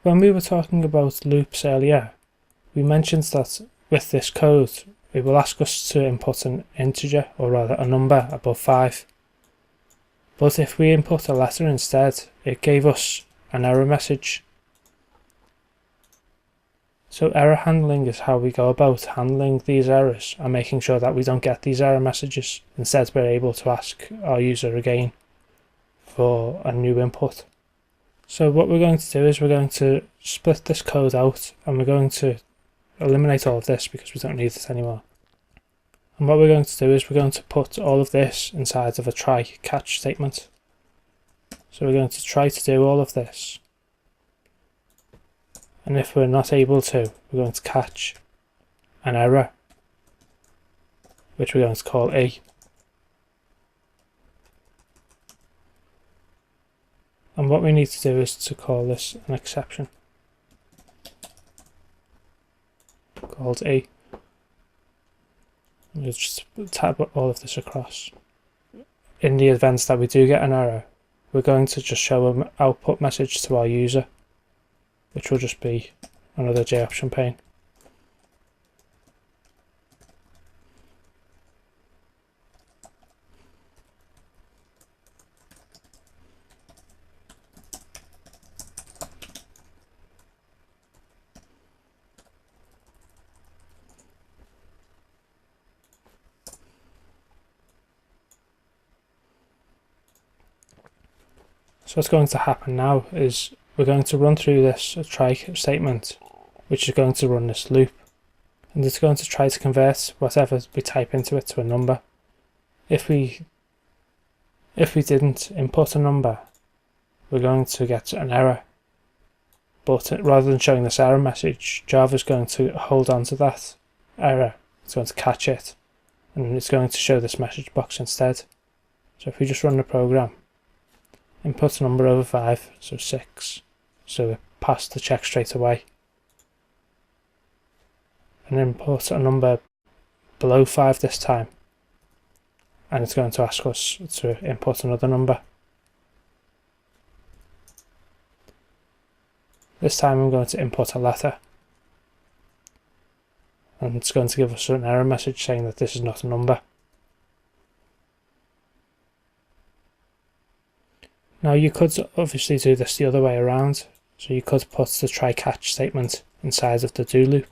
When we were talking about loops earlier, we mentioned that with this code, it will ask us to input an integer, or rather a number above 5. But if we input a letter instead, it gave us an error message. So error handling is how we go about handling these errors and making sure that we don't get these error messages. Instead, we're able to ask our user again for a new input. So what we're going to do is we're going to split this code out, and we're going to eliminate all of this because we don't need it anymore. And what we're going to do is we're going to put all of this inside of a try catch statement. So we're going to try to do all of this, and if we're not able to, we're going to catch an error, which we're going to call E. And what we need to do is to call this an exception called E. We'll just tab all of this across. In the event that we do get an error, we're going to just show an output message to our user, which will just be another J option pane. So what's going to happen now is we're going to run through this try statement, which is going to run this loop, and it's going to try to convert whatever we type into it to a number. If we didn't input a number, we're going to get an error, but rather than showing this error message, Java is going to hold on to that error. It's going to catch it, and it's going to show this message box instead. So if we just run the program, input a number over 5, so 6, so it passed the check straight away, and input a number below 5 this time, and it's going to ask us to input another number. This time I'm going to input a letter, and it's going to give us an error message saying that this is not a number. Now you could obviously do this the other way around, so you could put the try catch statement inside of the do loop.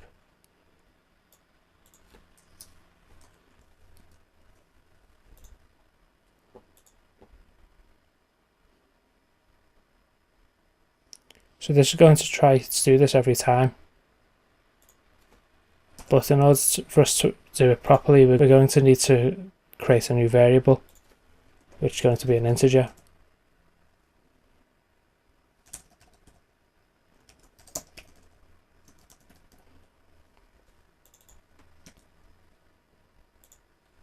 So this is going to try to do this every time, but in order for us to do it properly, we're going to need to create a new variable, which is going to be an integer.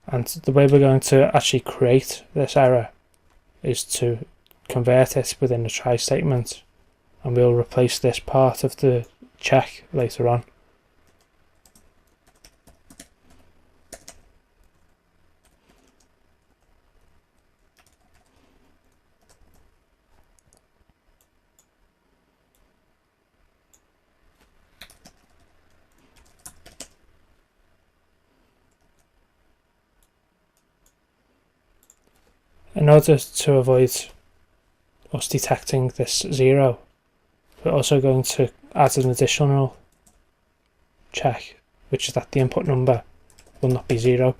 And the way we're going to actually create this error is to convert it within the try statement, and we'll replace this part of the check later on. In order to avoid us detecting this 0, we're also going to add an additional check, which is that the input number will not be 0.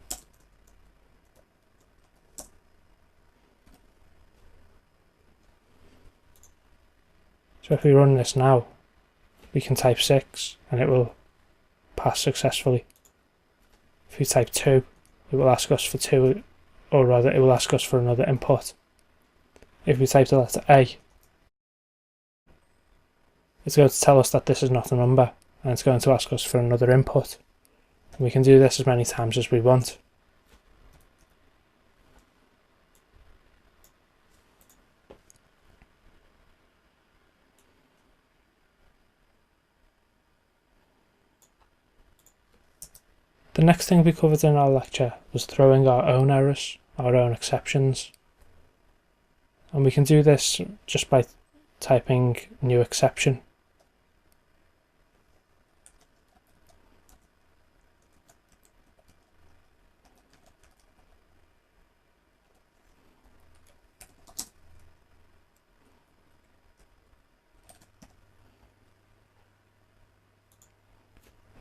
So if we run this now, we can type 6 and it will pass successfully. If we type 2, it will ask us for 2, or rather it will ask us for another input. If we type the letter A, it's going to tell us that this is not a number, and it's going to ask us for another input. And we can do this as many times as we want. The next thing we covered in our lecture was throwing our own errors, our own exceptions. And we can do this just by typing new exception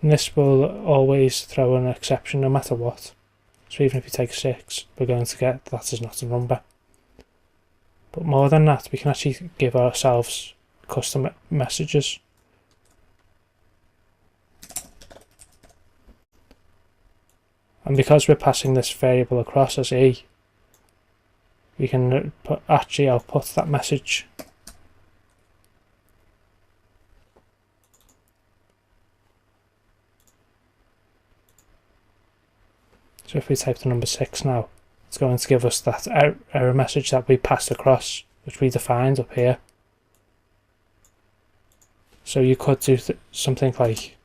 And this will always throw an exception no matter what. So even if you take 6, we're going to get that is not a number. But more than that, we can actually give ourselves custom messages. And because we're passing this variable across as E, we can actually output that message. So if we type the number 6 now, it's going to give us that error message that we passed across, which we defined up here. So you could do something like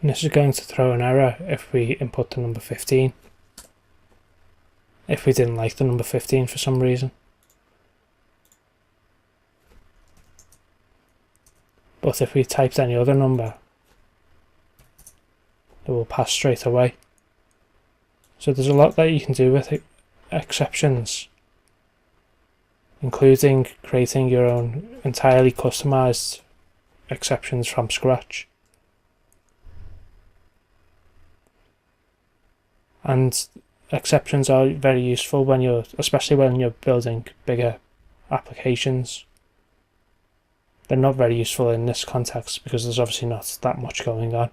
and this is going to throw an error if we input the number 15. If we didn't like the number 15 for some reason. But if we typed any other number, it will pass straight away. So there's a lot that you can do with exceptions, including creating your own entirely customized exceptions from scratch. And exceptions are very useful especially when you're building bigger applications. They're not very useful in this context because there's obviously not that much going on.